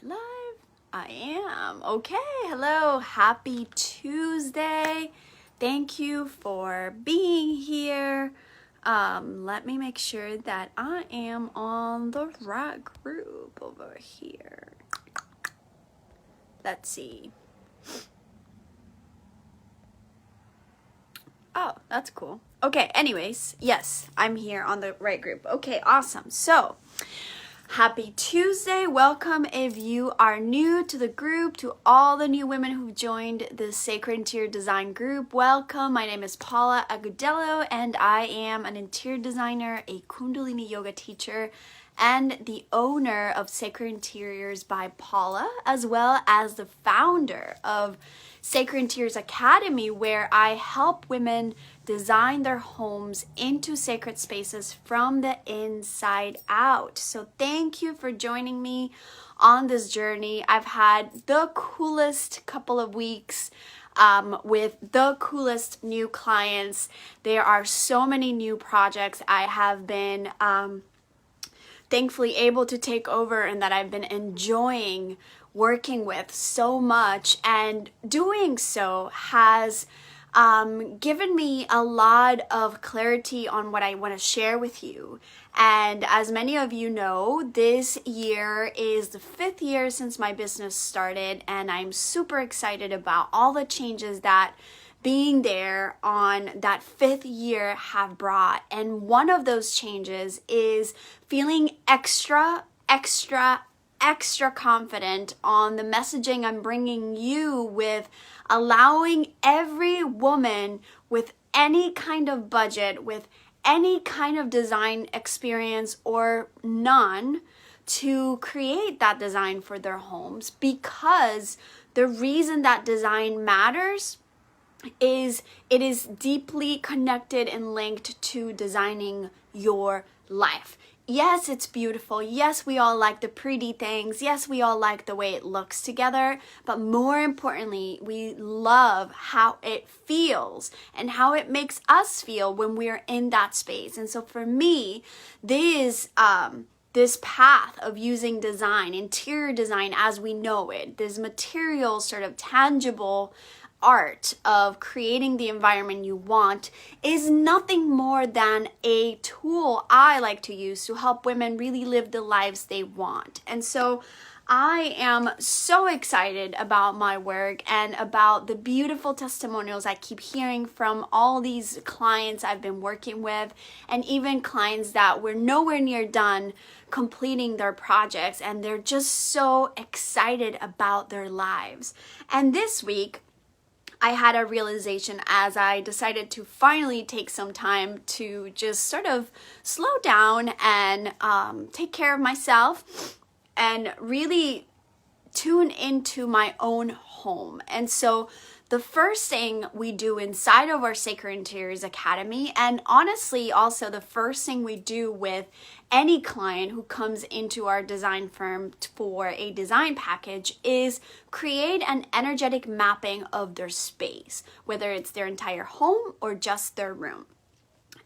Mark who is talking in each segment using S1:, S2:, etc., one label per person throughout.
S1: live? I am. Okay, hello, happy Tuesday. Thank you for being here. Let me make sure that I am on the right group over here. Let's see. Oh, that's cool. Okay, anyways, yes, I'm here on the right group. Okay, awesome. So, happy Tuesday. Welcome if you are new to the group, to all the new women who've joined the Sacred Interior Design group. Welcome. My name is Paula Agudelo, and I am an interior designer, a Kundalini yoga teacher, and the owner of Sacred Interiors by Paula, as well as the founder of Sacred Interiors Academy, where I help women design their homes into sacred spaces from the inside out. So thank you for joining me on this journey. I've had the coolest couple of weeks with the coolest new clients. There are so many new projects I have been thankfully able to take over and that I've been enjoying working with so much, and doing so has given me a lot of clarity on what I want to share with you. And as many of you know, this year is the 5th year since my business started, and I'm super excited about all the changes that being there on that 5th year have brought. And one of those changes is feeling extra confident on the messaging I'm bringing you, with allowing every woman with any kind of budget, with any kind of design experience or none, to create that design for their homes. Because the reason that design matters is it is deeply connected and linked to designing your life. Yes, it's beautiful. Yes, we all like the pretty things. Yes, we all like the way it looks together. But more importantly, we love how it feels and how it makes us feel when we're in that space. And so for me, this path of using design, interior design as we know it, this material, sort of tangible art of creating the environment you want, is nothing more than a tool I like to use to help women really live the lives they want. And so I am so excited about my work and about the beautiful testimonials I keep hearing from all these clients I've been working with, and even clients that were nowhere near done completing their projects, and they're just so excited about their lives. And this week, I had a realization as I decided to finally take some time to just sort of slow down and take care of myself and really tune into my own home. And so the first thing we do inside of our Sacred Interiors Academy, and honestly also the first thing we do with any client who comes into our design firm for a design package, is create an energetic mapping of their space, whether it's their entire home or just their room.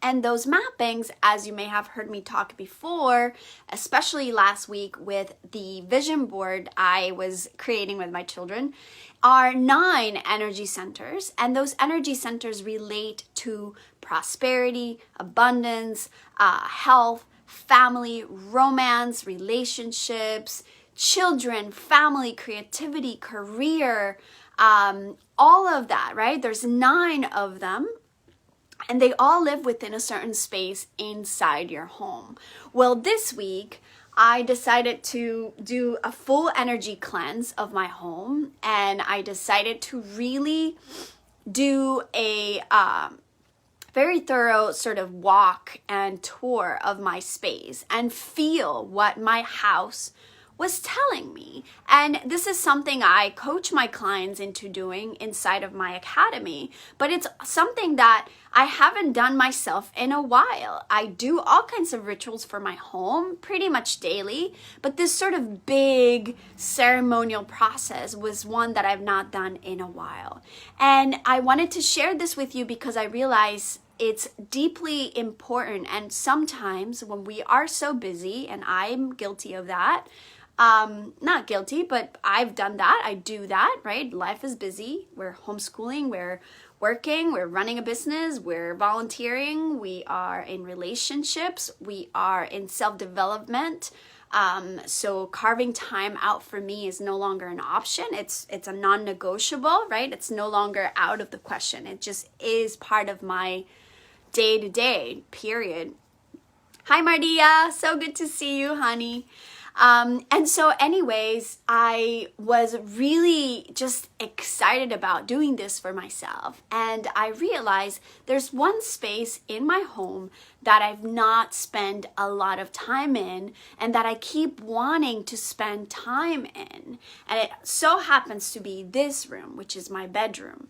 S1: And those mappings, as you may have heard me talk before, especially last week with the vision board I was creating with my children, are 9 energy centers. And those energy centers relate to prosperity, abundance, health, family, romance, relationships, children, family, creativity, career, all of that, right? There's 9 of them. And they all live within a certain space inside your home. Well, this week, I decided to do a full energy cleanse of my home. And I decided to really do a very thorough sort of walk and tour of my space and feel what my house was telling me. And this is something I coach my clients into doing inside of my academy, but it's something that I haven't done myself in a while. I do all kinds of rituals for my home pretty much daily, but this sort of big ceremonial process was one that I've not done in a while. And I wanted to share this with you because I realize it's deeply important. And sometimes when we are so busy, and I'm guilty of that, Not guilty, but I've done that. I do that, right? Life is busy. We're homeschooling, we're working, we're running a business, we're volunteering, we are in relationships, we are in self-development. So carving time out for me is no longer an option. It's a non-negotiable, right? It's no longer out of the question. It just is part of my day-to-day, period. Hi, Mardia. So good to see you, honey. And so anyways, I was really just excited about doing this for myself. And I realized there's one space in my home that I've not spent a lot of time in and that I keep wanting to spend time in. And it so happens to be this room, which is my bedroom.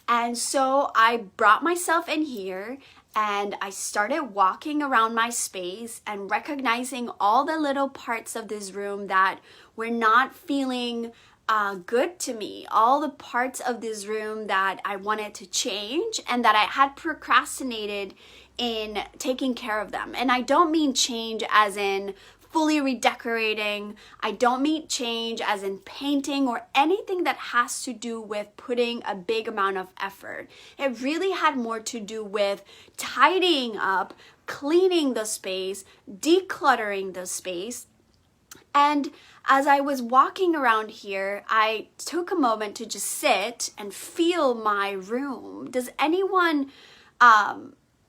S1: And so I brought myself in here and I started walking around my space and recognizing all the little parts of this room that were not feeling good to me, all the parts of this room that I wanted to change and that I had procrastinated in taking care of them. And I don't mean change as in fully redecorating. I don't mean change as in painting or anything that has to do with putting a big amount of effort. It really had more to do with tidying up, cleaning the space, decluttering the space. And as I was walking around here, I took a moment to just sit and feel my room. Does anyone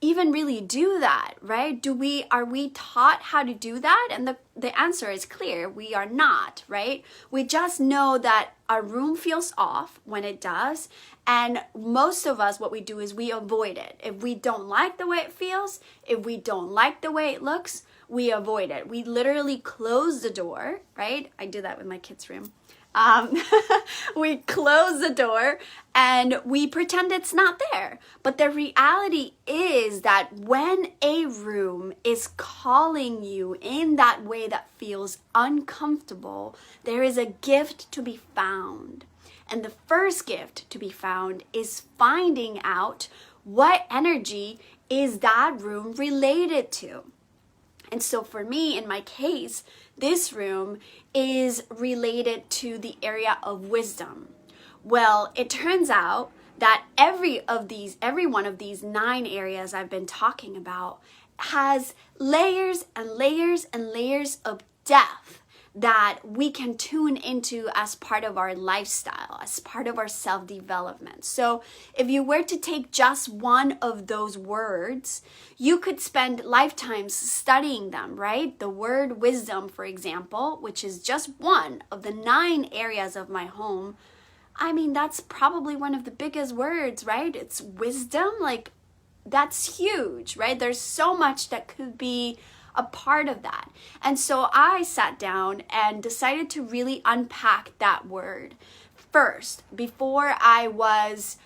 S1: even really do that, right? Are we taught how to do that? And the answer is clear. We are not, right? We just know that our room feels off when it does. And most of us, what we do is we avoid it. If we don't like the way it feels, if we don't like the way it looks, we avoid it. We literally close the door, right? I do that with my kids' room. We close the door and we pretend it's not there. But the reality is that when a room is calling you in that way that feels uncomfortable, there is a gift to be found. And the first gift to be found is finding out what energy is that room related to. And so for me, in my case, this room is related to the area of wisdom. Well, it turns out that every one of these 9 areas I've been talking about has layers and layers and layers of depth that we can tune into as part of our lifestyle, as part of our self-development. So if you were to take just one of those words, you could spend lifetimes studying them, right? The word wisdom, for example, which is just one of the 9 areas of my home. I mean, that's probably one of the biggest words, right? It's wisdom, like that's huge, right? There's so much that could be a part of that. And so I sat down and decided to really unpack that word first before I was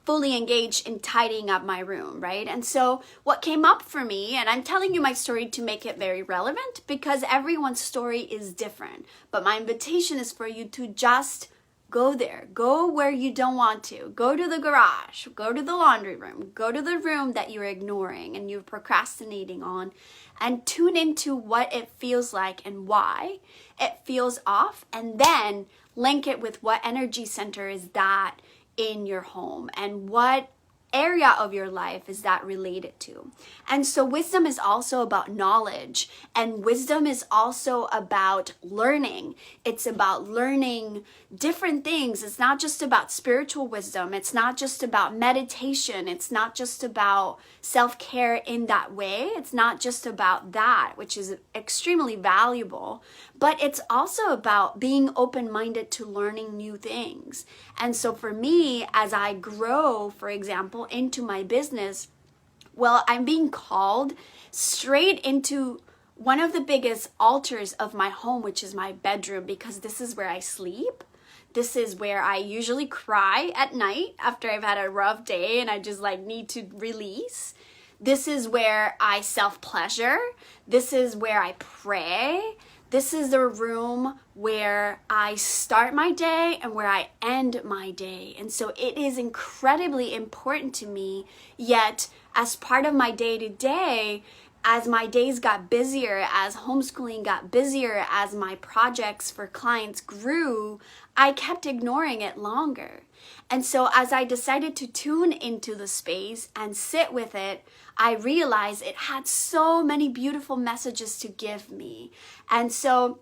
S1: fully engaged in tidying up my room, right? And so what came up for me, and I'm telling you my story to make it very relevant because everyone's story is different, but my invitation is for you to just go there. Go where you don't want to. Go to the garage. Go to the laundry room. Go to the room that you're ignoring and you're procrastinating on and tune into what it feels like and why it feels off, and then link it with what energy center is that in your home and what area of your life is that related to. And so wisdom is also about knowledge, and wisdom is also about learning. It's about learning different things. It's not just about spiritual wisdom. It's not just about meditation. It's not just about self-care in that way. It's not just about that, which is extremely valuable, but it's also about being open-minded to learning new things. And so for me, as I grow, for example, into my business, well, I'm being called straight into one of the biggest altars of my home, which is my bedroom, because this is where I sleep. This is where I usually cry at night after I've had a rough day and I just need to release. This is where I self-pleasure. This is where I pray. This is the room where I start my day and where I end my day. And so it is incredibly important to me, yet as part of my day-to-day, as my days got busier, as homeschooling got busier, as my projects for clients grew, I kept ignoring it longer. And so as I decided to tune into the space and sit with it, I realized it had so many beautiful messages to give me. And so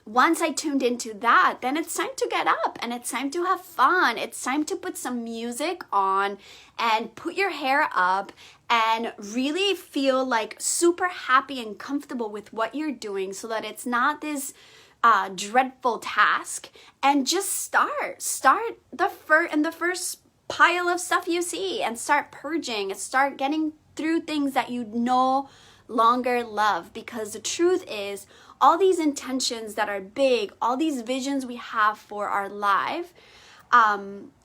S1: once I tuned into that, then it's time to get up and it's time to have fun. It's time to put some music on and put your hair up and really feel like super happy and comfortable with what you're doing so that it's not this dreadful task. And just start the first pile of stuff you see and start purging and start getting through things that you no longer love. Because the truth is, all these intentions that are big, all these visions we have for our life,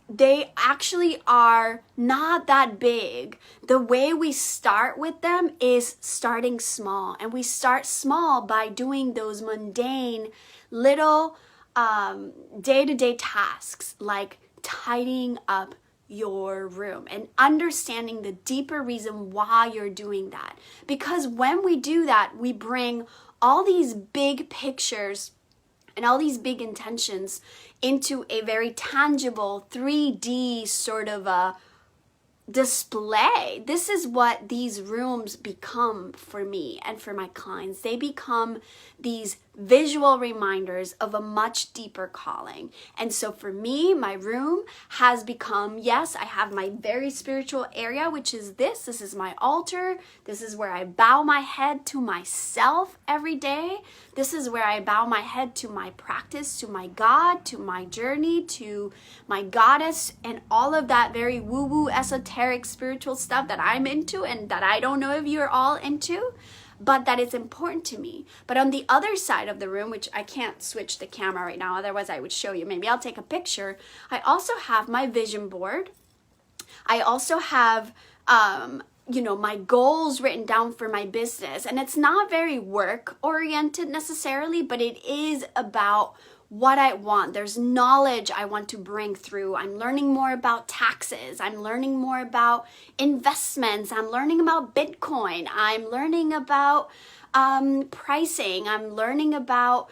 S1: they actually are not that big. The way we start with them is starting small. And we start small by doing those mundane little day-to-day tasks like tidying up your room and understanding the deeper reason why you're doing that. Because when we do that, we bring all these big pictures and all these big intentions into a very tangible 3D sort of a display. This is what these rooms become for me and for my clients. They become these visual reminders of a much deeper calling. And so for me, my room has become, yes, I have my very spiritual area, which is this. This is my altar. This is where I bow my head to myself every day. This is where I bow my head to my practice, to my God, to my journey, to my goddess, and all of that very woo-woo, esoteric, spiritual stuff that I'm into and that I don't know if you're all into, but that it's important to me. But on the other side of the room, which I can't switch the camera right now, otherwise I would show you. Maybe I'll take a picture. I also have my vision board. I also have my goals written down for my business. And it's not very work oriented necessarily, but it is about what I want. There's knowledge I want to bring through. I'm learning more about taxes. I'm learning more about investments. I'm learning about Bitcoin. I'm learning about pricing. I'm learning about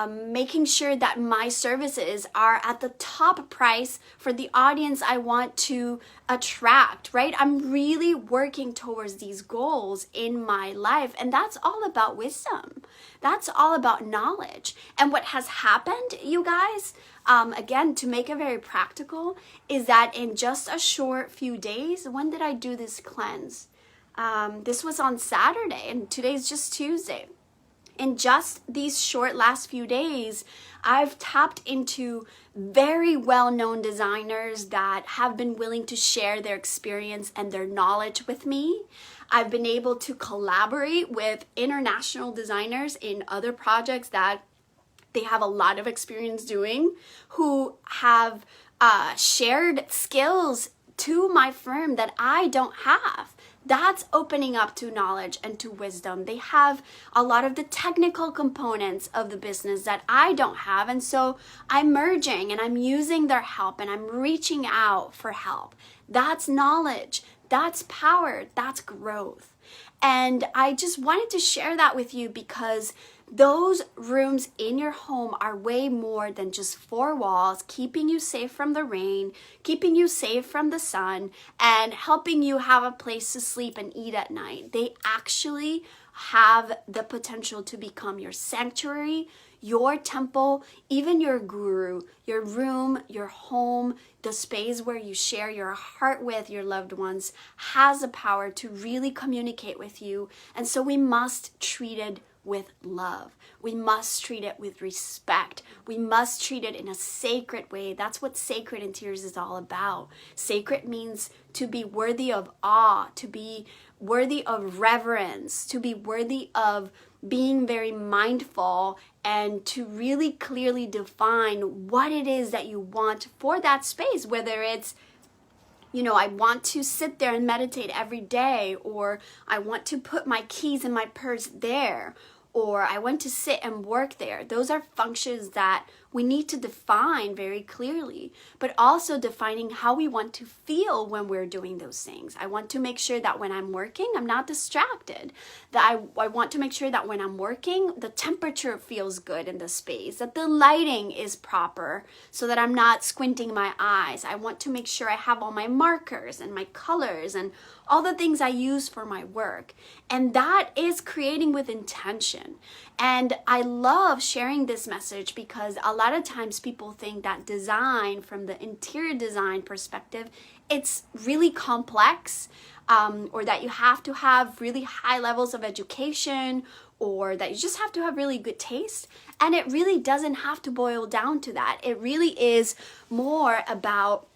S1: making sure that my services are at the top price for the audience I want to attract, right? I'm really working towards these goals in my life. And that's all about wisdom. That's all about knowledge. And what has happened, you guys, again, to make it very practical, is that in just a short few days, when did I do this cleanse? This was on Saturday and today's just Tuesday. In just these short last few days, I've tapped into very well-known designers that have been willing to share their experience and their knowledge with me. I've been able to collaborate with international designers in other projects that they have a lot of experience doing, who have shared skills to my firm that I don't have. That's opening up to knowledge and to wisdom. They have a lot of the technical components of the business that I don't have. And so I'm merging and I'm using their help and I'm reaching out for help. That's knowledge. That's power. That's growth. And I just wanted to share that with you because those rooms in your home are way more than just four walls, keeping you safe from the rain, keeping you safe from the sun, and helping you have a place to sleep and eat at night. They actually have the potential to become your sanctuary, your temple, even your guru, your room, your home, the space where you share your heart with your loved ones has the power to really communicate with you. And so we must treat it with love. We must treat it with respect. We must treat it in a sacred way. That's what Sacred in Tears is all about. Sacred means to be worthy of awe, to be worthy of reverence, to be worthy of being very mindful, and to really clearly define what it is that you want for that space, whether it's I want to sit there and meditate every day, or I want to put my keys in my purse there, or I want to sit and work there. Those are functions that we need to define very clearly, but also defining how we want to feel when we're doing those things. I want to make sure that when I'm working, I'm not distracted. That I want to make sure that when I'm working, the temperature feels good in the space, that the lighting is proper so that I'm not squinting my eyes. I want to make sure I have all my markers and my colors and all the things I use for my work. And that is creating with intention. And I love sharing this message because a lot of times people think that design, from the interior design perspective, it's really complex, or that you have to have really high levels of education, or that you just have to have really good taste. And it really doesn't have to boil down to that. It really is more about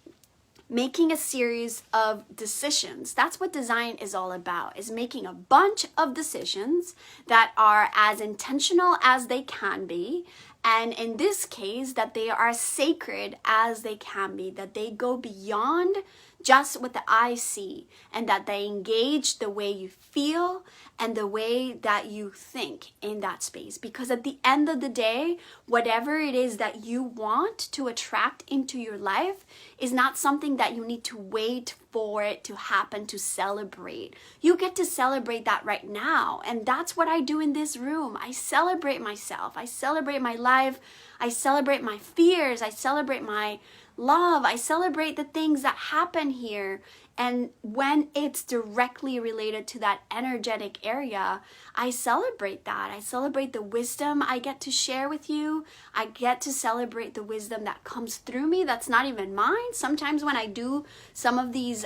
S1: making a series of decisions. That's what design is all about, is making a bunch of decisions that are as intentional as they can be. And in this case, that they are sacred as they can be, that they go beyond just what the eye see, and that they engage the way you feel and the way that you think in that space. Because at the end of the day, whatever it is that you want to attract into your life is not something that you need to wait for it to happen to celebrate. You get to celebrate that right now. And that's what I do in this room. I celebrate myself. I celebrate my life. I celebrate my fears. I celebrate my love. I celebrate the things that happen here. And when it's directly related to that energetic area, I celebrate that. I celebrate the wisdom I get to share with you. I get to celebrate the wisdom that comes through me that's not even mine. Sometimes when I do some of these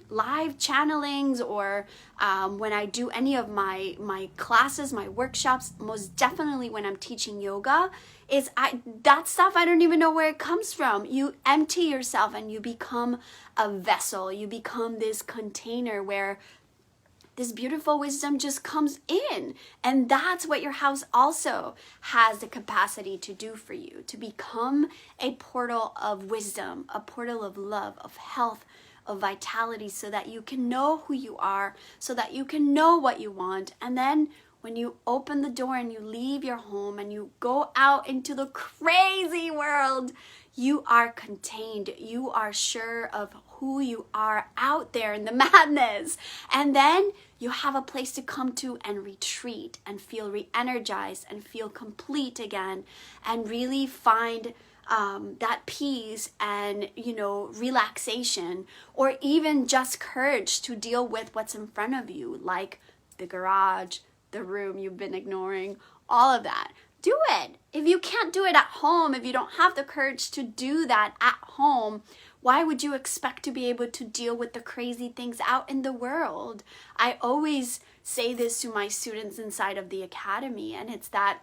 S1: live channelings, or when I do any of my classes, my workshops, most definitely when I'm teaching yoga, that stuff, I don't even know where it comes from. You empty yourself and you become a vessel. You become this container where this beautiful wisdom just comes in. And that's what your house also has the capacity to do for you, to become a portal of wisdom, a portal of love, of health, of vitality, so that you can know who you are, so that you can know what you want. And then when you open the door and you leave your home and you go out into the crazy world, you are contained. You are sure of who you are out there in the madness. And then you have a place to come to and retreat and feel re-energized and feel complete again, and really find that peace and, relaxation, or even just courage to deal with what's in front of you, like the garage, the room you've been ignoring, all of that. Do it. If you can't do it at home, if you don't have the courage to do that at home, why would you expect to be able to deal with the crazy things out in the world? I always say this to my students inside of the academy, and it's that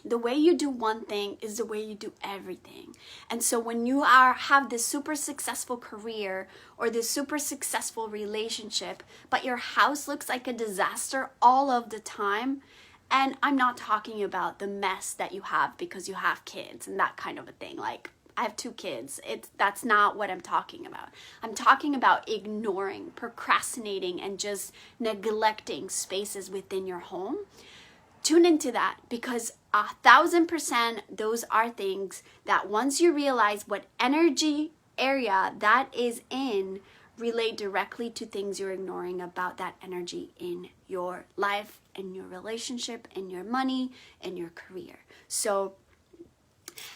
S1: the way you do one thing is the way you do everything. And so when you have this super successful career or this super successful relationship, but your house looks like a disaster all of the time, and I'm not talking about the mess that you have because you have kids and that kind of a thing. Like, I have 2 kids. That's not what I'm talking about. I'm talking about ignoring, procrastinating, and just neglecting spaces within your home. Tune into that, because 1,000% those are things that once you realize what energy area that is in, relate directly to things you're ignoring about that energy in your life, in your relationship, in your money, in your career. So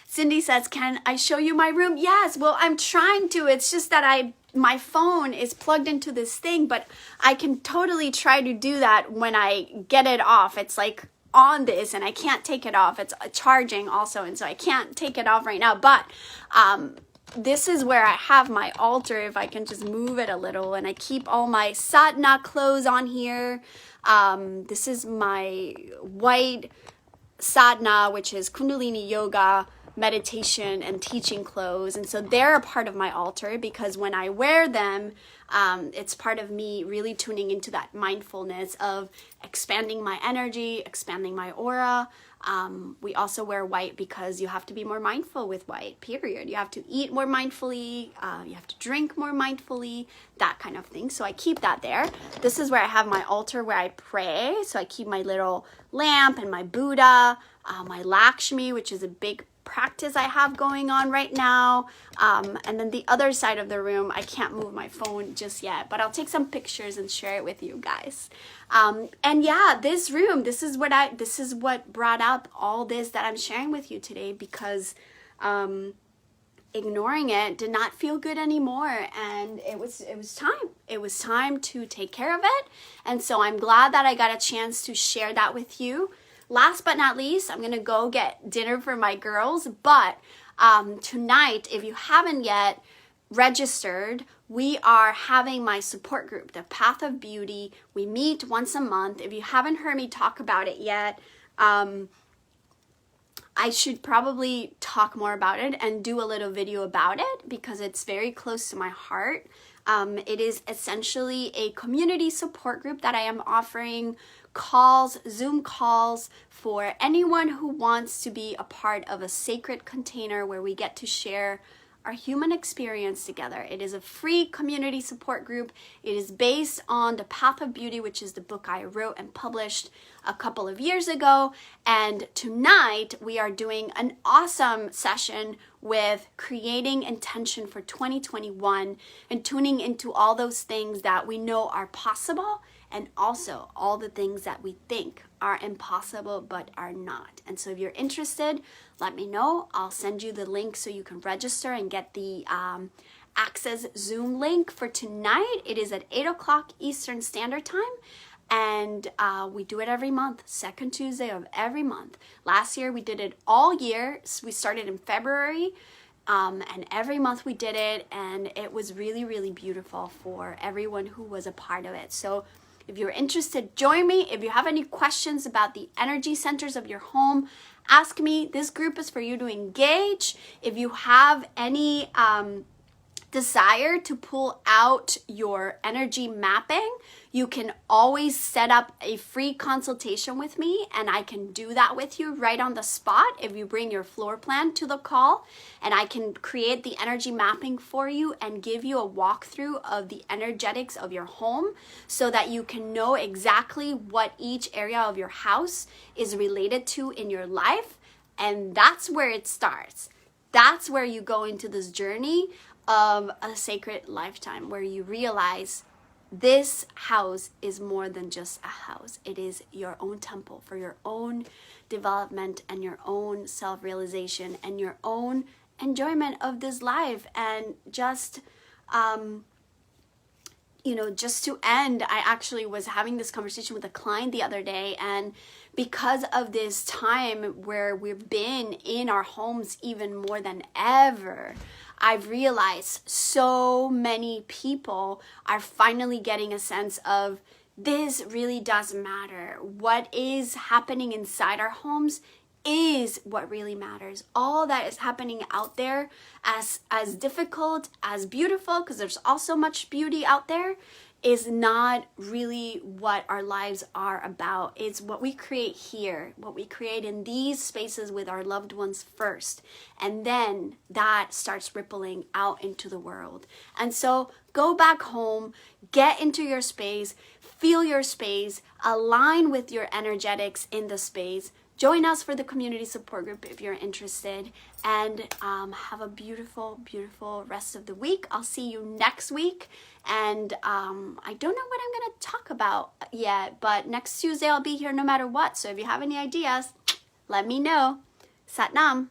S1: Cindy says, can I show you my room? Yes, well, I'm trying to. It's just that my phone is plugged into this thing, but I can totally try to do that when I get it off. It's like on this and I can't take it off. It's charging also, and so I can't take it off right now. But this is where I have my altar, if I can just move it a little, and I keep all my sadhana clothes on here. This is my white sadhana, which is Kundalini yoga meditation and teaching clothes. And so they're a part of my altar because when I wear them, it's part of me really tuning into that mindfulness of expanding my energy, expanding my aura. We also wear white because you have to be more mindful with white, period. You have to eat more mindfully, you have to drink more mindfully, that kind of thing. So I keep that there. This is where I have my altar where I pray. So I keep my little lamp and my Buddha, my Lakshmi, which is a big practice I have going on right now. And then the other side of the room, I can't move my phone just yet, but I'll take some pictures and share it with you guys. And yeah, this room, this is what brought up all this that I'm sharing with you today, because ignoring it did not feel good anymore, and it was time to take care of it. And so I'm glad that I got a chance to share that with you. Last but not least, I'm gonna go get dinner for my girls, but tonight, if you haven't yet registered, we are having my support group, the Path of Beauty. We meet once a month. If you haven't heard me talk about it yet, I should probably talk more about it and do a little video about it because it's very close to my heart. It is essentially a community support group that I am offering calls, Zoom calls, for anyone who wants to be a part of a sacred container where we get to share our human experience together. It is a free community support group. It is based on The Path of Beauty, which is the book I wrote and published a couple of years ago. And tonight we are doing an awesome session with creating intention for 2021 and tuning into all those things that we know are possible, and also all the things that we think are impossible but are not. And so if you're interested, let me know. I'll send you the link so you can register and get the Access Zoom link for tonight. It is at 8 o'clock Eastern Standard Time. And we do it every month, second Tuesday of every month. Last year we did it all year. So we started in February, and every month we did it, and it was really, really beautiful for everyone who was a part of it. So if you're interested, join me. If you have any questions about the energy centers of your home, ask me. This group is for you to engage. If you have any desire to pull out your energy mapping, you can always set up a free consultation with me, and I can do that with you right on the spot if you bring your floor plan to the call, and I can create the energy mapping for you and give you a walkthrough of the energetics of your home so that you can know exactly what each area of your house is related to in your life. And that's where it starts. That's where you go into this journey of a sacred lifetime, where you realize this house is more than just a house. It is your own temple for your own development and your own self-realization and your own enjoyment of this life. And just just to end, I actually was having this conversation with a client the other day, and because of this time where we've been in our homes even more than ever, I've realized so many people are finally getting a sense of this really does matter. What is happening inside our homes is what really matters. All that is happening out there, as difficult, as beautiful, because there's also much beauty out there, is not really what our lives are about. It's what we create here, what we create in these spaces with our loved ones first. And then that starts rippling out into the world. And so go back home, get into your space, feel your space, align with your energetics in the space. Join us for the community support group if you're interested, and have a beautiful, beautiful rest of the week. I'll see you next week, and I don't know what I'm going to talk about yet, but next Tuesday I'll be here no matter what. So if you have any ideas, let me know. Sat Nam.